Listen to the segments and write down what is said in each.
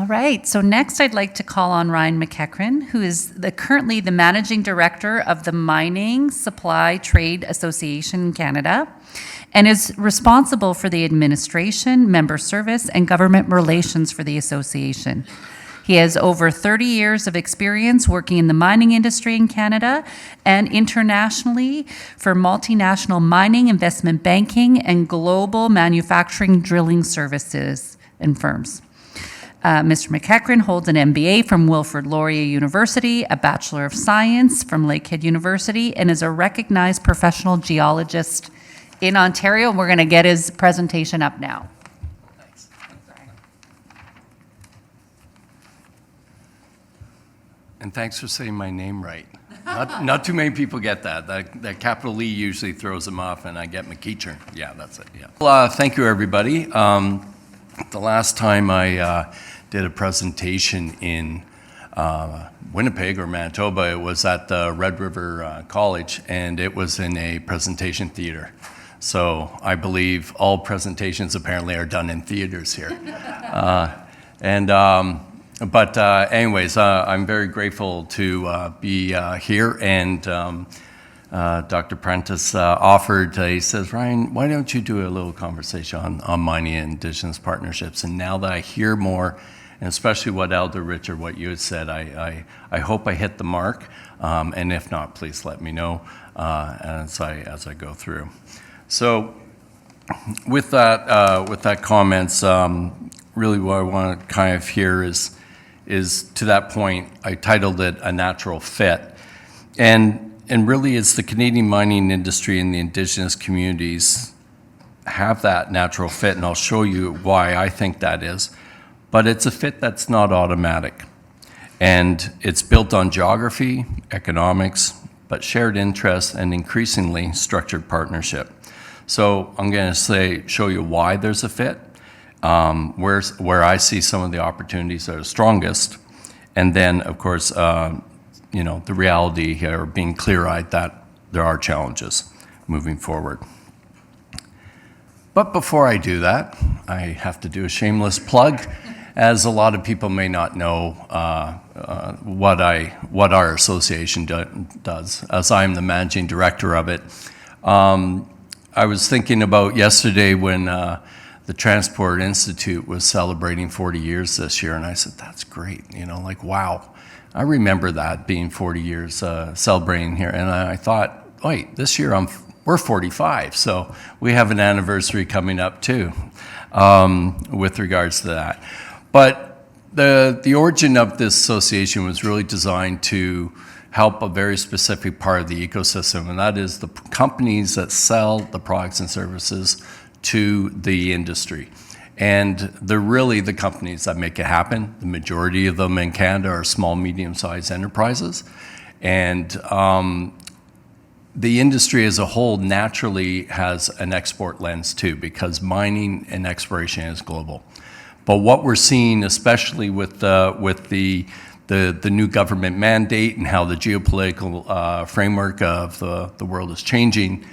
All right, so next I'd like to call on Ryan McEachern, who is currently the Managing Director of the Mining Supply Trade Association in Canada and is responsible for the administration, member service, and government relations for the association. He has over 30 years of experience working in the mining industry in Canada and internationally for multinational mining, investment banking, and global manufacturing drilling services and firms. Mr. McEachern holds an MBA from Wilfrid Laurier University, a Bachelor of Science from Lakehead University, and is a recognized professional geologist in Ontario. We're going to get his presentation up now. And thanks for saying my name right. Not too many people get that. That capital E usually throws them off, and I get McEachern. Yeah, that's it. Yeah. Well, thank you, everybody. The last time I did a presentation in Winnipeg or Manitoba, it was at the Red River College, and it was in a presentation theater. So I believe all presentations apparently are done in theaters here. But anyways, I'm very grateful to be here, and Dr. Prentice offered, he says, Ryan, why don't you do a little conversation on mining and Indigenous partnerships? And now that I hear more, and especially what Elder Richard, what you had said, I hope I hit the mark, and if not, please let me know as I go through. So with that comments, really what I want to kind of hear is to that point, I titled it A Natural Fit. And really it's the Canadian mining industry and the Indigenous communities have that natural fit, and I'll show you why I think that is. But it's a fit that's not automatic. And it's built on geography, economics, but shared interests and increasingly structured partnership. So I'm going to show you why there's a fit, where I see some of the opportunities that are strongest, and then, of course, the reality here, being clear-eyed that there are challenges moving forward. But before I do that, I have to do a shameless plug, as a lot of people may not know what our association does, as I'm the managing director of it. I was thinking about yesterday when the Transport Institute was celebrating 40 years this year, and I said, that's great, wow. I remember that being 40 years celebrating here, and I thought, wait, this year we're 45, so we have an anniversary coming up too with regards to that. But the origin of this association was really designed to help a very specific part of the ecosystem, and that is the companies that sell the products and services to the industry. And they're really the companies that make it happen. The majority of them in Canada are small, medium-sized enterprises. And the industry as a whole naturally has an export lens too, because mining and exploration is global. But what we're seeing, especially with the new government mandate and how the geopolitical framework of the world is changing,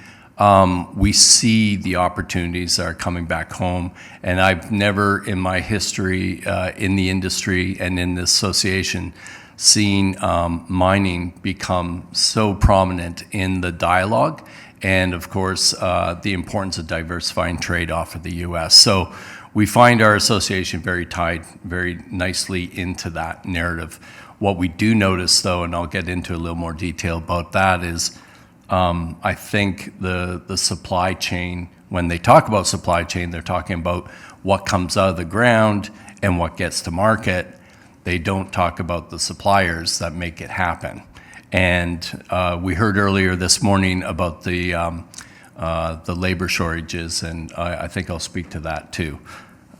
we see the opportunities that are coming back home. And I've never in my history in the industry and in this association seen mining become so prominent in the dialogue, and of course the importance of diversifying trade off of the US. So we find our association very tied very nicely into that narrative. What we do notice though, and I'll get into a little more detail about that, is I think the supply chain, when they talk about supply chain, they're talking about what comes out of the ground and what gets to market. They don't talk about the suppliers that make it happen. And we heard earlier this morning about the labor shortages, and I think I'll speak to that too.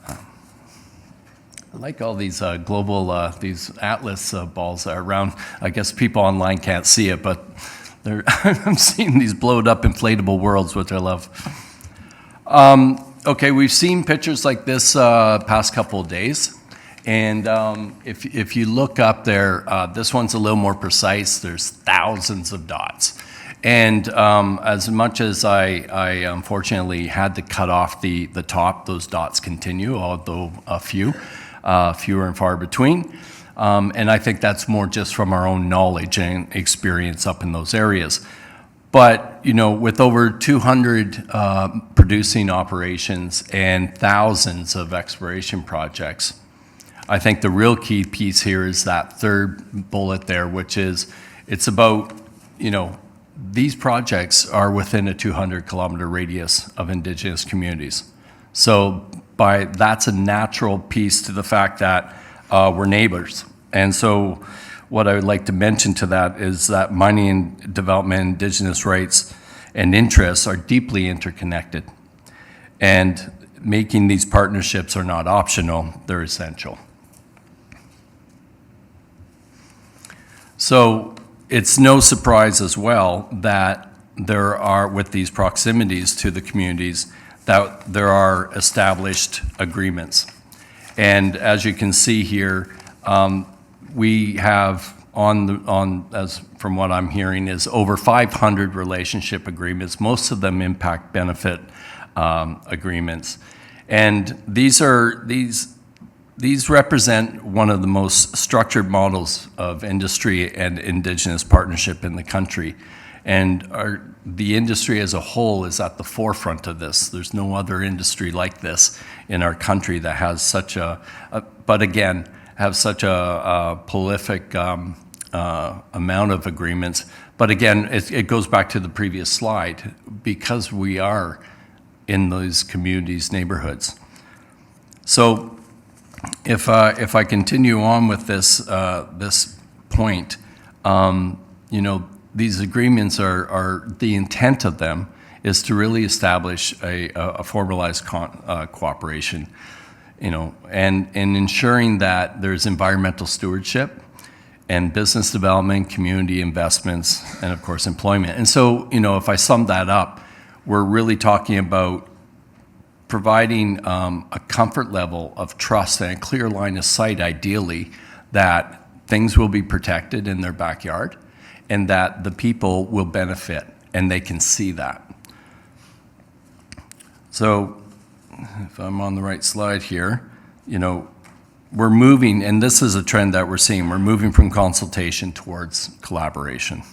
I like all these global, these Atlas balls that are around. I guess people online can't see it, but I'm seeing these blowed up inflatable worlds, which I love. Okay, we've seen pictures like this past couple of days. And if you look up there, this one's a little more precise. There's thousands of dots. And as much as I unfortunately had to cut off the top, those dots continue, although a few. fewer and far between. And I think that's more just from our own knowledge and experience up in those areas. But, you know, with over 200 producing operations and thousands of exploration projects, I think the real key piece here is that third bullet there, which is it's about, you know, these projects are within a 200-kilometer radius of Indigenous communities. So that's a natural piece to the fact that we're neighbors. And so what I would like to mention to that is that mining and development, Indigenous rights and interests are deeply interconnected. And making these partnerships are not optional, they're essential. So it's no surprise as well that there are, with these proximities to the communities, that there are established agreements. And as you can see here, we have as from what I'm hearing, is over 500 relationship agreements. Most of them impact benefit agreements. And these represent one of the most structured models of industry and Indigenous partnership in the country. And the industry as a whole is at the forefront of this. There's no other industry like this in our country that has such have such a prolific amount of agreements. But again, it goes back to the previous slide, because we are in those communities' neighborhoods. So if I continue on with this point, you know, these agreements are the intent of them is to really establish a formalized cooperation, you know, and ensuring that there's environmental stewardship and business development, community investments, and of course employment. And so, you know, if I sum that up, we're really talking about providing a comfort level of trust and a clear line of sight, ideally, that things will be protected in their backyard and that the people will benefit, and they can see that. So if I'm on the right slide here, you know, we're moving, and this is a trend that we're seeing, we're moving from consultation towards collaboration.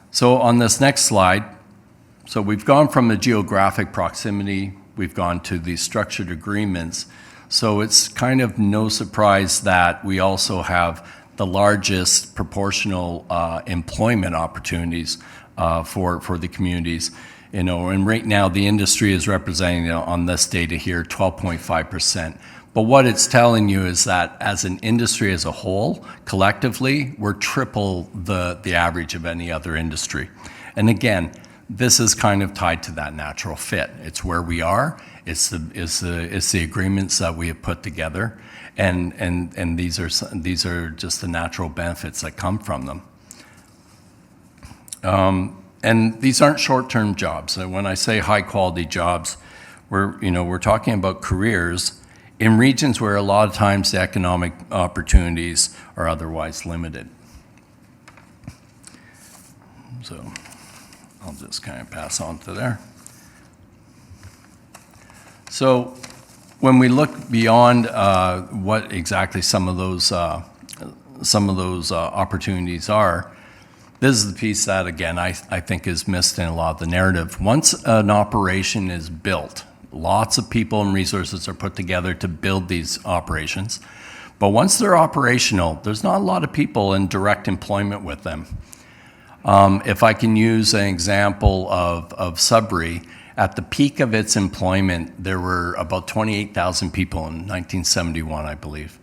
So on this next slide, so we've gone from the geographic proximity, we've gone to these structured agreements. So it's kind of no surprise that we also have the largest proportional employment opportunities for the communities. You know, and right now the industry is representing, you know, on this data here, 12.5%. But what it's telling you is that as an industry as a whole, collectively, we're triple the average of any other industry. And again, this is kind of tied to that natural fit. It's where we are. It's the agreements that we have put together, and these are just the natural benefits that come from them. And these aren't short-term jobs. When I say high-quality jobs, we're talking about careers in regions where a lot of times the economic opportunities are otherwise limited. So I'll just kind of pass on to there. So when we look beyond what exactly some of those opportunities are, this is the piece that, again, I think is missed in a lot of the narrative. Once an operation is built, lots of people and resources are put together to build these operations. But once they're operational, there's not a lot of people in direct employment with them. If I can use an example of Sudbury, at the peak of its employment, there were about 28,000 people in 1971, I believe.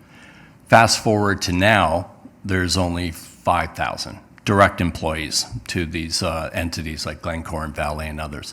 Fast forward to now, there's only 5,000 direct employees to these entities like Glencore and Vale and others.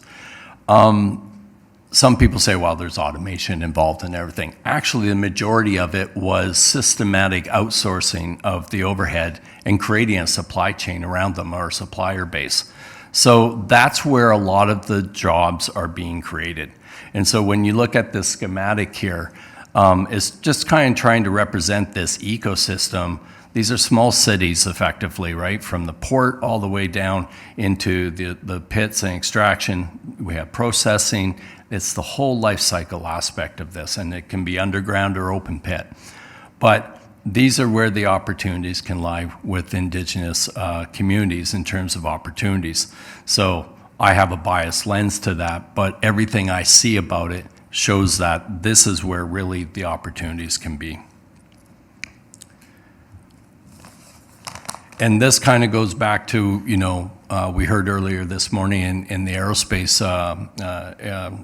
Some people say, well, there's automation involved in everything. Actually, the majority of it was systematic outsourcing of the overhead and creating a supply chain around them, or a supplier base. So that's where a lot of the jobs are being created. And so when you look at this schematic here, it's just kind of trying to represent this ecosystem These are small cities, effectively, right? From the port all the way down into the pits and extraction. We have processing. It's the whole life cycle aspect of this, and it can be underground or open pit. But these are where the opportunities can lie with Indigenous communities in terms of opportunities. So I have a biased lens to that, but everything I see about it shows that this is where really the opportunities can be. And this kind of goes back to, we heard earlier this morning in the aerospace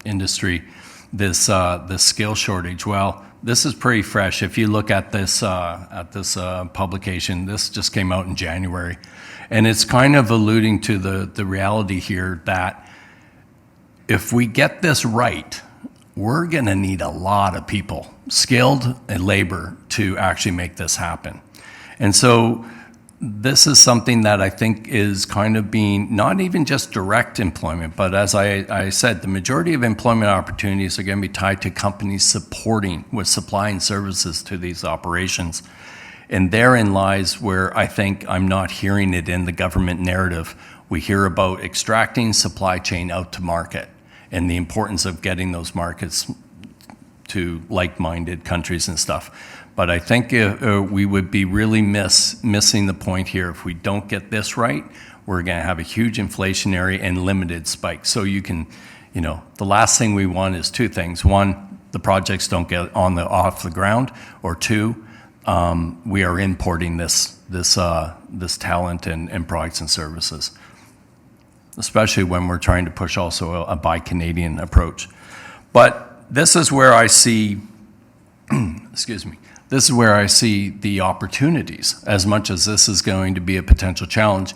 industry, this skill shortage. Well, this is pretty fresh. If you look at this publication, this just came out in January. And it's kind of alluding to the reality here that if we get this right, we're going to need a lot of people, skilled and labor, to actually make this happen. And so this is something that I think is kind of being not even just direct employment, but as I said, the majority of employment opportunities are going to be tied to companies supporting with supplying services to these operations. And therein lies where I think I'm not hearing it in the government narrative. We hear about extracting supply chain out to market and the importance of getting those markets to like-minded countries and stuff. But I think we would be really missing the point here. If we don't get this right, we're going to have a huge inflationary and limited spike. So you can, the last thing we want is two things. One, the projects don't get off the ground, or two, we are importing this talent and products and services, especially when we're trying to push also a buy Canadian approach. But this is where I see, excuse me, this is where I see the opportunities. As much as this is going to be a potential challenge,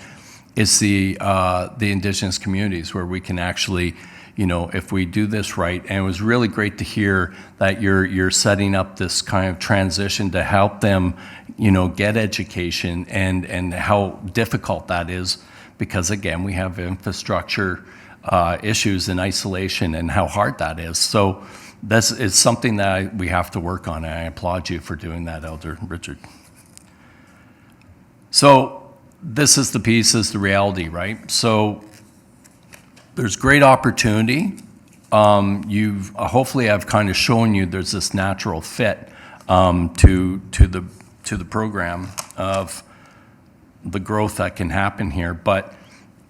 it's the Indigenous communities where we can actually, if we do this right. And it was really great to hear that you're setting up this kind of transition to help them, get education and how difficult that is. Because again, we have infrastructure issues and isolation and how hard that is. So this is something that we have to work on, and I applaud you for doing that, Elder Richard. So this is the piece, is the reality, right? So there's great opportunity. Hopefully I've kind of shown you there's this natural fit to the program of the growth that can happen here, but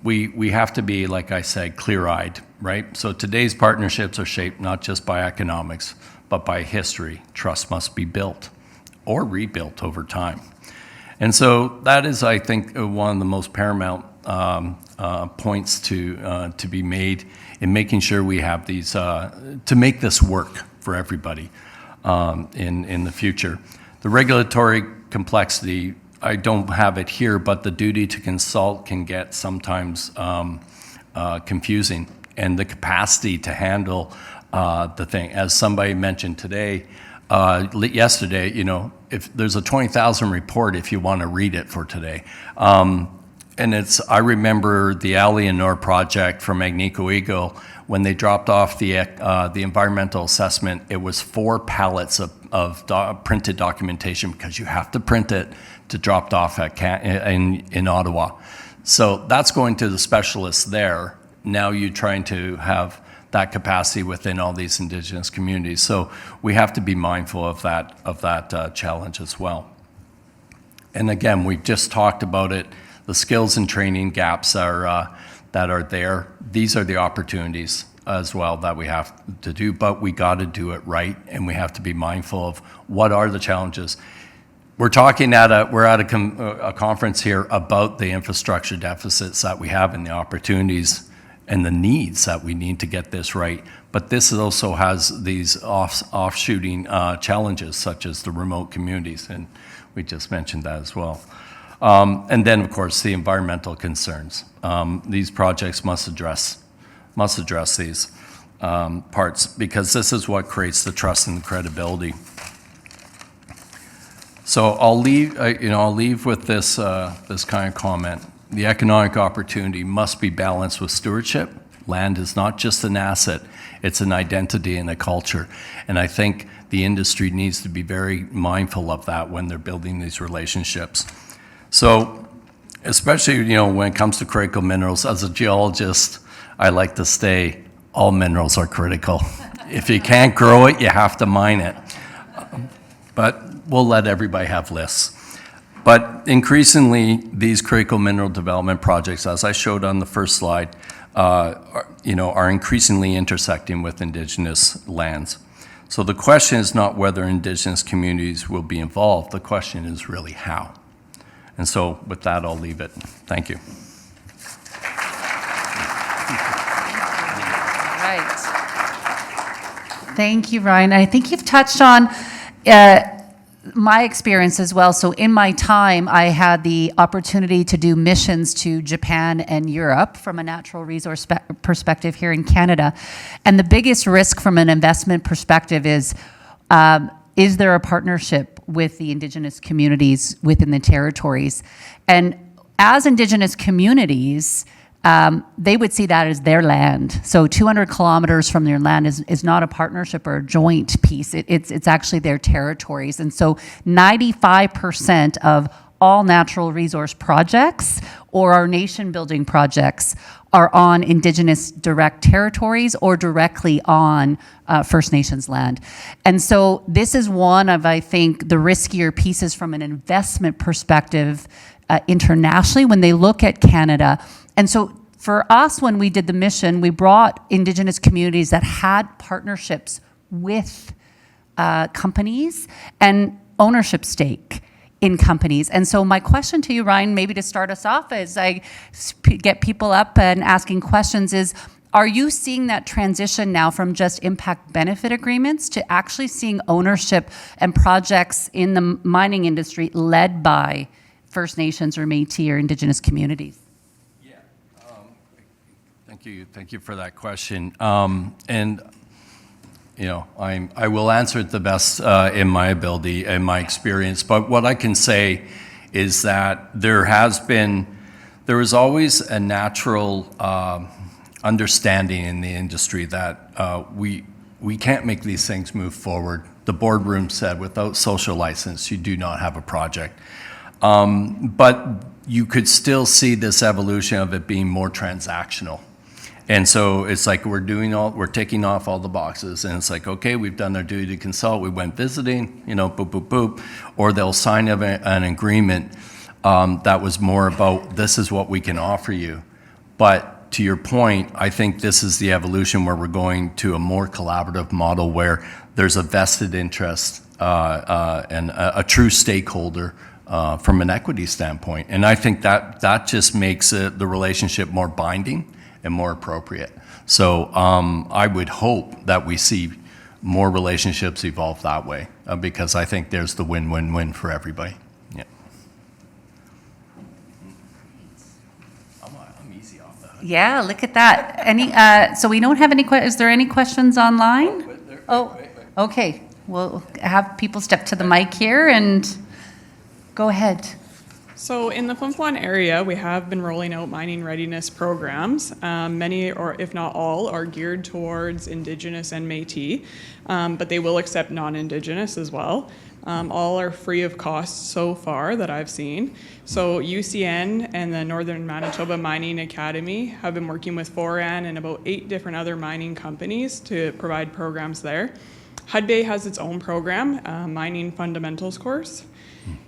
we have to be, like I said, clear-eyed, right? So today's partnerships are shaped not just by economics, but by history. Trust must be built or rebuilt over time. And so that is, I think, one of the most paramount points to be made in making sure we have these, to make this work for everybody in the future. The regulatory complexity, I don't have it here, but the duty to consult can get sometimes confusing, and the capacity to handle the thing. As somebody mentioned today, yesterday, if there's a 20,000 report if you want to read it for today. And I remember the Alienor project from Agnico Eagle, when they dropped off the environmental assessment, it was 4 pallets of printed documentation, because you have to print it to drop off in Ottawa. So that's going to the specialists there. Now you're trying to have that capacity within all these Indigenous communities. So we have to be mindful of that challenge as well. And again, we've just talked about it. The skills and training gaps that are there. These are the opportunities as well that we have to do, but we got to do it right, and we have to be mindful of what are the challenges. We're at a conference here about the infrastructure deficits that we have and the opportunities and the needs that we need to get this right. But this also has these offshooting challenges, such as the remote communities, and we just mentioned that as well. And then, of course, the environmental concerns. These projects must address these parts, because this is what creates the trust and the credibility. So I'll leave with this kind of comment. The economic opportunity must be balanced with stewardship Land is not just an asset, it's an identity and a culture. And I think the industry needs to be very mindful of that when they're building these relationships. So, especially, when it comes to critical minerals, as a geologist, I like to say all minerals are critical. If you can't grow it, you have to mine it. But we'll let everybody have lists. But increasingly, these critical mineral development projects, as I showed on the first slide, are increasingly intersecting with Indigenous lands. So the question is not whether Indigenous communities will be involved. The question is really how. And so with that, I'll leave it. Thank you. Right. Thank you, Ryan. I think you've touched on my experience as well. So in my time, I had the opportunity to do missions to Japan and Europe from a natural resource perspective here in Canada. And the biggest risk from an investment perspective is there a partnership with the Indigenous communities within the territories? And as Indigenous communities, they would see that as their land. So 200 kilometers from their land is not a partnership or a joint piece. It's actually their territories. And so 95% of all natural resource projects or our nation building projects are on Indigenous direct territories or directly on First Nations land. And so this is one of, I think, the riskier pieces from an investment perspective internationally when they look at Canada. And so for us, when we did the mission, we brought Indigenous communities that had partnerships with companies and ownership stake in companies. And so my question to you, Ryan, maybe to start us off as I get people up and asking questions is, are you seeing that transition now from just impact benefit agreements to actually seeing ownership and projects in the mining industry led by First Nations or Métis or Indigenous communities? Yeah, thank you for that question. I will answer it the best in my ability and my experience. But what I can say is that there is always a natural understanding in the industry that we can't make these things move forward. The boardroom said, without social license, you do not have a project. But you could still see this evolution of it being more transactional. And so it's like we're taking off all the boxes, and it's like, okay, we've done our duty to consult, we went visiting, boop, boop, boop, or they'll sign an agreement that was more about this is what we can offer you. But to your point, I think this is the evolution where we're going to a more collaborative model where there's a vested interest and a true stakeholder from an equity standpoint. And I think that just makes the relationship more binding and more appropriate. So I would hope that we see more relationships evolve that way because I think there's the win-win-win for everybody. Yeah. I'm easy off the hook. Yeah, look at that. So we don't have any questions. Is there any questions online? Wait. Okay. We'll have people step to the mic here and go ahead. So in the Flin Flon area, we have been rolling out mining readiness programs. Many, or if not all, are geared towards Indigenous and Métis, but they will accept non-Indigenous as well. All are free of cost so far that I've seen. So UCN and the Northern Manitoba Mining Academy have been working with Foran and about 8 different other mining companies to provide programs there. Hudbay has its own program, Mining Fundamentals course.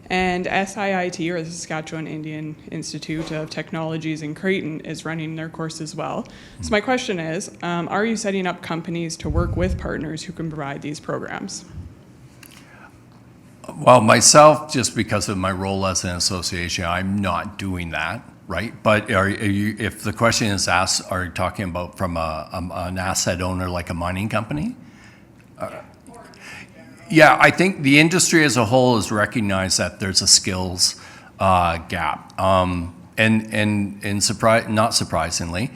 And SIIT, or the Saskatchewan Indian Institute of Technologies in Creighton, is running their course as well. So my question is, are you setting up companies to work with partners who can provide these programs? Well, myself, just because of my role as an association, I'm not doing that, right? But if the question is asked, are you talking about from an asset owner like a mining company? Yeah, I think the industry as a whole has recognized that there's a skills gap. Not surprisingly,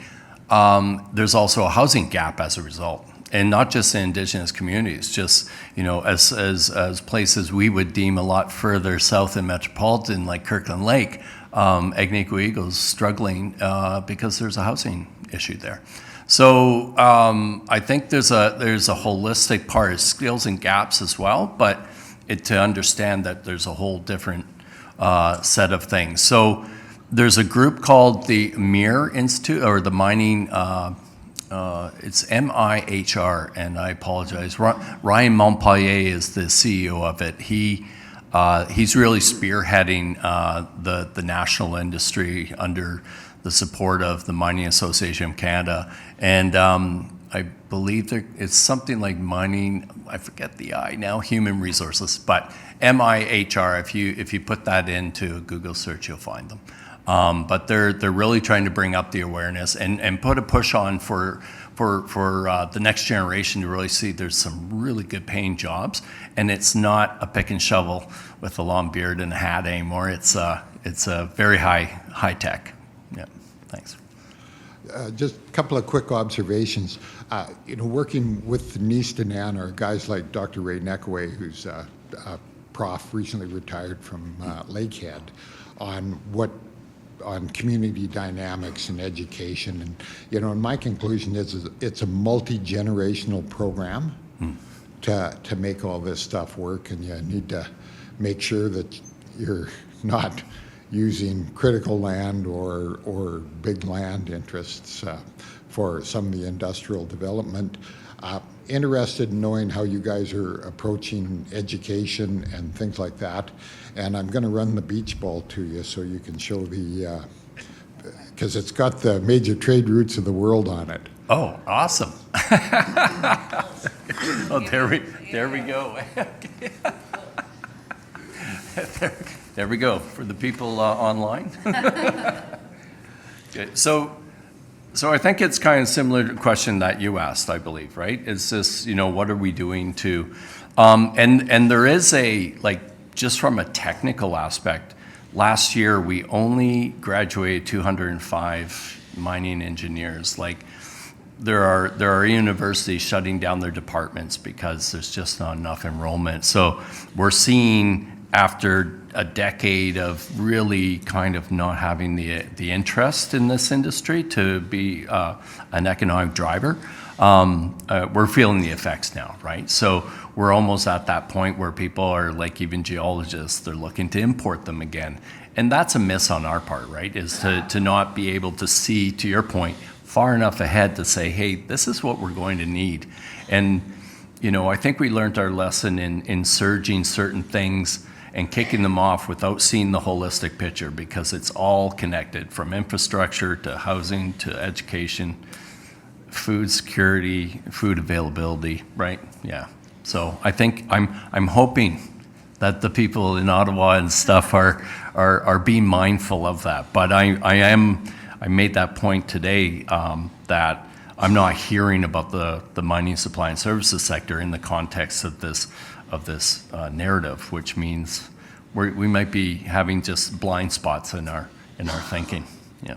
there's also a housing gap as a result. And not just in Indigenous communities, just, as places we would deem a lot further south in metropolitan, like Kirkland Lake, Agnico Eagle's struggling because there's a housing issue there. So I think there's a holistic part of skills and gaps as well, but to understand that there's a whole different set of things. So there's a group called the MIR Institute, or the Mining, it's MIHR, and I apologize. Ryan Montpellier is the CEO of it. He's really spearheading the national industry under the support of the Mining Association of Canada. And I believe it's something like mining, I forget the I now, human resources, but MIHR, if you put that into a Google search, you'll find them. But they're really trying to bring up the awareness and put a push on for the next generation to really see there's some really good paying jobs, and it's not a pick and shovel with a long beard and a hat anymore. It's a very high tech. Yeah, thanks. Just a couple of quick observations. Working with Nistanan are guys like Dr. Ray Neckaway, who's a prof, recently retired from Lakehead, on community dynamics and education. And my conclusion is it's a multi-generational program to make all this stuff work, and you need to make sure that you're not using critical land or big land interests for some of the industrial development. Interested in knowing how you guys are approaching education and things like that. And I'm going to run the beach ball to you so you can show because it's got the major trade routes of the world on it. Oh, awesome. Oh, there we go. There we go for the people online. Okay, so I think it's kind of similar to the question that you asked, I believe, right? Is this, what are we doing to, and there is just from a technical aspect, last year we only graduated 205 mining engineers. There are universities shutting down their departments because there's just not enough enrollment. So we're seeing, after a decade of really kind of not having the interest in this industry to be an economic driver, we're feeling the effects now, right? So we're almost at that point where people are, like even geologists, they're looking to import them again. And that's a miss on our part, right? Is to not be able to see, to your point, far enough ahead to say, hey, this is what we're going to need. And, I think we learned our lesson in surging certain things and kicking them off without seeing the holistic picture, because it's all connected, from infrastructure to housing to education, food security, food availability, right? Yeah. So I think I'm hoping that the people in Ottawa and stuff are being mindful of that. But I made that point today that I'm not hearing about the mining supply and services sector in the context of this narrative, which means we might be having just blind spots in our thinking. Yeah.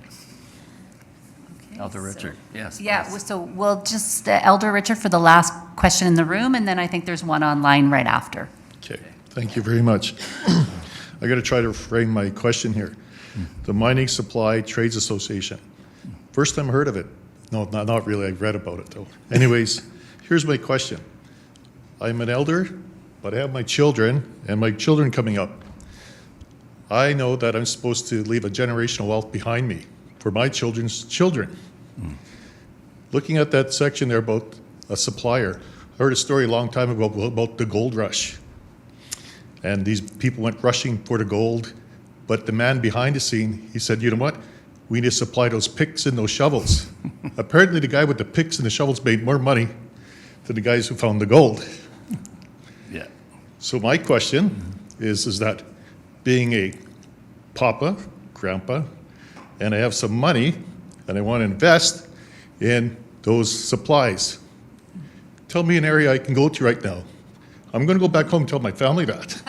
Elder Richard, yes. Yeah, so we'll just, Elder Richard for the last question in the room, and then I think there's one online right after. Okay, thank you very much. I got to try to frame my question here. The Mining Supply Trades Association. First time I heard of it. No, not really. I've read about it though. Anyways, here's my question. I'm an elder, but I have my children and my children coming up. I know that I'm supposed to leave a generational wealth behind me for my children's children. Looking at that section there about a supplier, I heard a story a long time ago about the gold rush. And these people went rushing for the gold, but the man behind the scene, he said, you know what? We need to supply those picks and those shovels. Apparently the guy with the picks and the shovels made more money than the guys who found the gold. Yeah. So my question is that being a papa, grandpa, and I have some money and I want to invest in those supplies, tell me an area I can go to right now. I'm going to go back home and tell my family that.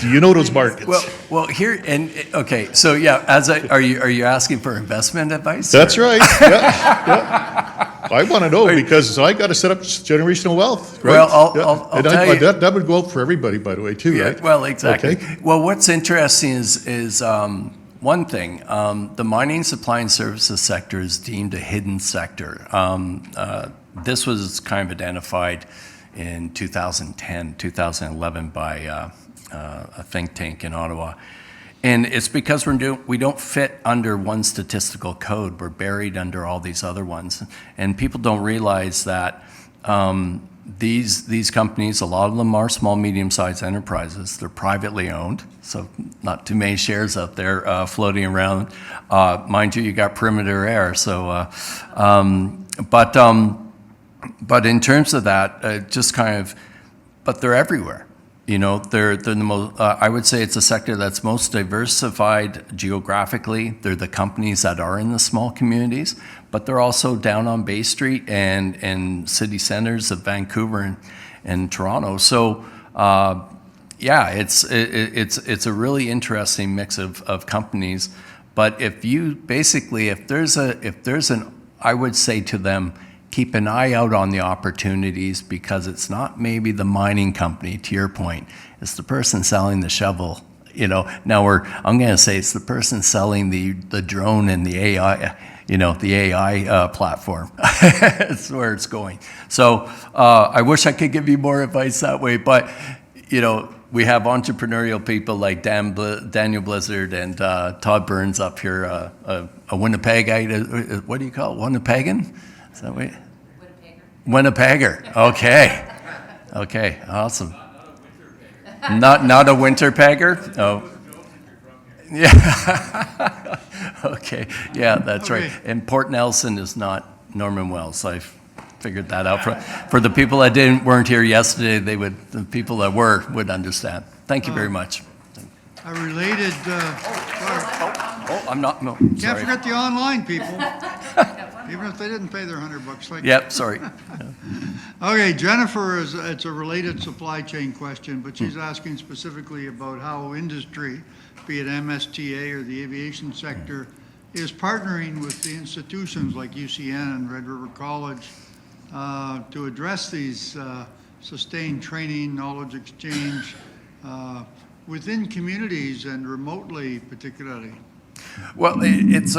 Do you know those markets? Well, here and okay. So yeah, are you asking for investment advice? That's right. Yeah. I want to know because I got to set up generational wealth. Right? Well, I'll tell you. That would go out for everybody, by the way, too, right? Well, exactly. Okay. Well, what's interesting is one thing, the mining, supply, and services sector is deemed a hidden sector. This was kind of identified in 2010, 2011 by a think tank in Ottawa. And it's because we don't fit under one statistical code. We're buried under all these other ones. And people don't realize that these companies, a lot of them are small, medium-sized enterprises. They're privately owned, so not too many shares out there floating around. Mind you, you got perimeter air. So, but in terms of that, just kind of, but they're everywhere. You know, they're the most, I would say it's a sector that's most diversified geographically. They're the companies that are in the small communities, but they're also down on Bay Street and city centers of Vancouver and Toronto. So, yeah, it's a really interesting mix of companies. But if you basically, if there's an, I would say to them, keep an eye out on the opportunities, because it's not maybe the mining company, to your point, it's the person selling the shovel. You know, now I'm going to say it's the person selling the drone and the AI, you know, the AI platform. It's where it's going. So I wish I could give you more advice that way, but, you know, we have entrepreneurial people like Daniel Blizzard and Todd Burns up here, a Winnipegite. What do you call it? Winnipegan? Is that way? Winnipegger. Okay. Okay. Awesome. Not a Winterpegger. Oh. Yeah. Okay. Yeah, that's right. And Port Nelson is not Norman Wells. I figured that out for the people that weren't here yesterday. The people that would understand. Thank you very much. A related. I'm not. No. Can't Sorry. forget the online people. Even if they didn't pay their $100. Like Yep, sorry. Okay, Jennifer, it's a related supply chain question, but she's asking specifically about how industry, be it MSTA or the aviation sector, is partnering with the institutions like UCN and Red River College to address these sustained training, knowledge exchange within communities and remotely particularly. Well, it's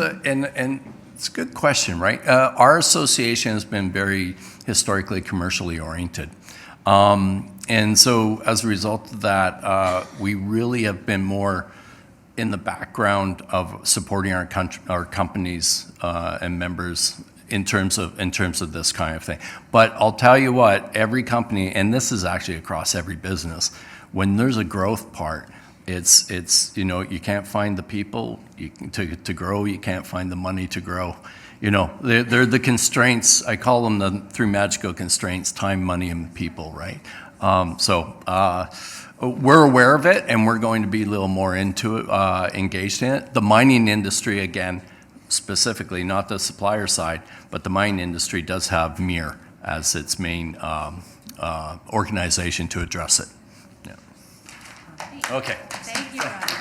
a good question, right? Our association has been very historically commercially oriented. And so as a result of that, we really have been more in the background of supporting our companies and members in terms of this kind of thing. But I'll tell you what, every company, and this is actually across every business, when there's a growth part, it's you know, you can't find the people to grow, you can't find the money to grow. You know, they're the constraints. I call them the three magical constraints: time, money, and people, right? We're aware of it, and we're going to be a little more into it, engaged in it. The mining industry, again, specifically, not the supplier side, but the mining industry does have MIR as its main organization to address it. Yeah. Okay. Thank you, Ryan.